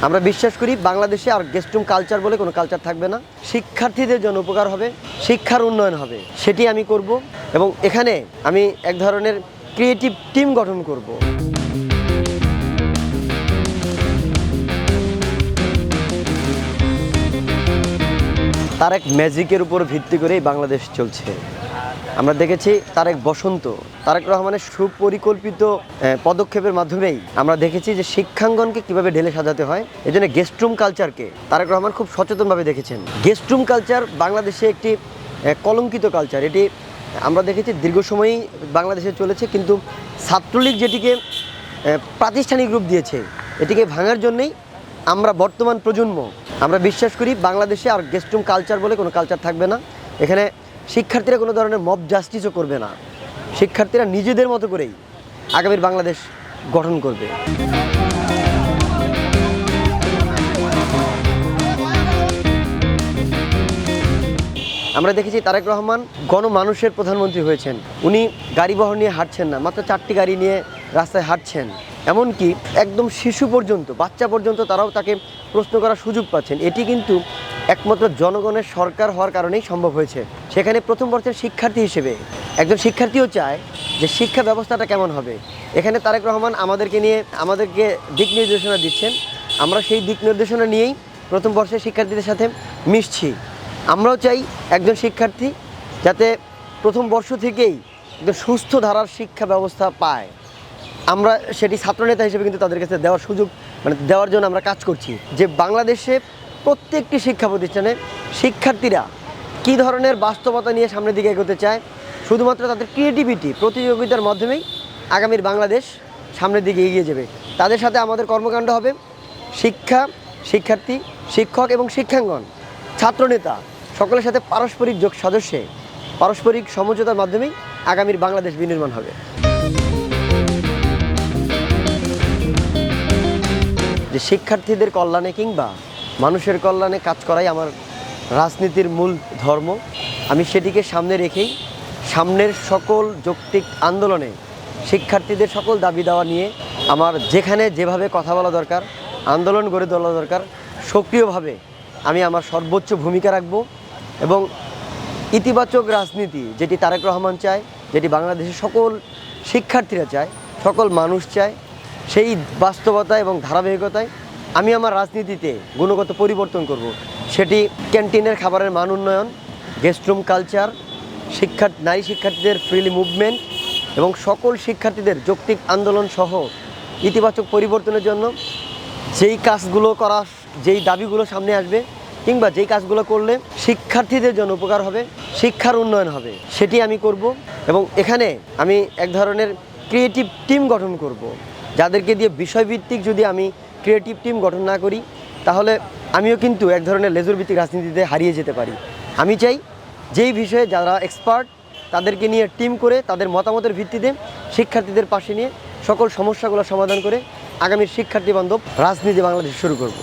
আমরা বিশ্বাস করি বাংলাদেশে আর গেস্ট রুম কালচার বলে কোনো কালচার থাকবে না। শিক্ষার্থীদের জন্য উপকার হবে, শিক্ষার উন্নয়ন হবে, সেটি আমি করব। এবং এখানে আমি এক ধরনের ক্রিয়েটিভ টিম গঠন করব। তার এক ম্যাজিকের উপর ভিত্তি করেই বাংলাদেশ চলছে। আমরা দেখেছি তারেক বসন্ত, তারেক রহমানের সুপরিকল্পিত পদক্ষেপের মাধ্যমেই আমরা দেখেছি যে শিক্ষাঙ্গনকে কিভাবে ঢেলে সাজাতে হয়। এই জন্য গেস্ট রুম কালচারকে তারেক রহমান খুব সচেতনভাবে দেখেছেন। গেস্ট রুম কালচার বাংলাদেশে একটি কলঙ্কিত কালচার। এটি আমরা দেখেছি দীর্ঘ সময়ই বাংলাদেশে চলেছে, কিন্তু ছাত্রলীগ যেটিকে প্রাতিষ্ঠানিক রূপ দিয়েছে, এটিকে ভাঙার জন্যেই আমরা বর্তমান প্রজন্ম আমরা বিশ্বাস করি বাংলাদেশে আর গেস্ট রুম কালচার বলে কোনো কালচার থাকবে না। এখানে শিক্ষার্থীরা কোনো ধরনের মব জাস্টিসও করবে না। শিক্ষার্থীরা নিজেদের মতো করেই আগামীর বাংলাদেশ গঠন করবে। আমরা দেখেছি তারেক রহমান গণমানুষের প্রধানমন্ত্রী হয়েছেন। উনি গাড়ি বহর নিয়ে হাঁটছেন না, মাত্র 4টি গাড়ি নিয়ে রাস্তায় হাঁটছেন। এমনকি একদম শিশু পর্যন্ত, বাচ্চা পর্যন্ত তারাও তাকে প্রশ্ন করার সুযোগ পাচ্ছেন। এটি কিন্তু একমাত্র জনগণের সরকার হওয়ার কারণেই সম্ভব হয়েছে। সেখানে প্রথম বর্ষের শিক্ষার্থী হিসেবে একজন শিক্ষার্থীও চায় যে শিক্ষা ব্যবস্থাটা কেমন হবে। এখানে তারেক রহমান আমাদেরকে দিক নির্দেশনা দিচ্ছেন। আমরা সেই দিক নির্দেশনা নিয়েই প্রথম বর্ষের শিক্ষার্থীদের সাথে মিশছি। আমরাও চাই একজন শিক্ষার্থী যাতে প্রথম বর্ষ থেকেই একদম সুস্থ ধারার শিক্ষা ব্যবস্থা পায়। আমরা সেটি ছাত্রনেতা হিসেবে কিন্তু তাদের কাছে দেওয়ার সুযোগ দেওয়ার জন্য আমরা কাজ করছি। যে বাংলাদেশে প্রত্যেকটি শিক্ষা প্রতিষ্ঠানে শিক্ষার্থীরা কী ধরনের বাস্তবতা নিয়ে সামনের দিকে এগোতে চায়, শুধুমাত্র তাদের ক্রিয়েটিভিটি প্রতিযোগিতার মাধ্যমেই আগামীর বাংলাদেশ সামনের দিকে এগিয়ে যাবে। তাদের সাথে আমাদের কর্মকাণ্ড হবে শিক্ষার্থী, শিক্ষক এবং শিক্ষাঙ্গন, ছাত্রনেতা সকলের সাথে পারস্পরিক যোগ সাদস্যে, পারস্পরিক সমঝোতার মাধ্যমেই আগামীর বাংলাদেশ বিনির্মাণ হবে। যে শিক্ষার্থীদের কল্যাণে কিংবা মানুষের কল্যাণে কাজ করাই আমার রাজনীতির মূল ধর্ম। আমি সেটিকে সামনে রেখেই সামনের সকল যৌক্তিক আন্দোলনে শিক্ষার্থীদের সকল দাবি দাওয়া নিয়ে আমার যেখানে যেভাবে কথা বলা দরকার, আন্দোলন গড়ে তোলা দরকার, সক্রিয়ভাবে আমি আমার সর্বোচ্চ ভূমিকা রাখব। এবং ইতিবাচক রাজনীতি যেটি তারেক রহমান চায়, যেটি বাংলাদেশের সকল শিক্ষার্থীরা চায়, সকল মানুষ চায়, সেই বাস্তবতা এবং ধারাবাহিকতায় আমি আমার রাজনীতিতে গুণগত পরিবর্তন করব। সেটি ক্যান্টিনের খাবারের মান উন্নয়ন, গেস্ট রুম কালচার, নারী শিক্ষার্থীদের ফ্রিলি মুভমেন্ট এবং সকল শিক্ষার্থীদের যৌক্তিক আন্দোলন সহ ইতিবাচক পরিবর্তনের জন্য যেই দাবিগুলো সামনে আসবে কিংবা যেই কাজগুলো করলে শিক্ষার্থীদের জন্য উপকার হবে, শিক্ষার উন্নয়ন হবে, সেটি আমি করব। এবং এখানে আমি এক ধরনের ক্রিয়েটিভ টিম গঠন করব। যাদেরকে দিয়ে বিষয়ভিত্তিক যদি আমি ক্রিয়েটিভ টিম গঠন না করি, তাহলে আমিও কিন্তু এক ধরনের লেজুর ভিত্তিক রাজনীতিতে হারিয়ে যেতে পারি। আমি চাই যেই বিষয়ে যারা এক্সপার্ট তাদেরকে নিয়ে টিম করে তাদের মতামতের ভিত্তিতে শিক্ষার্থীদের পাশে নিয়ে সকল সমস্যাগুলো সমাধান করে আগামীর শিক্ষার্থী বান্ধব রাজনীতি বাংলাদেশ শুরু করব।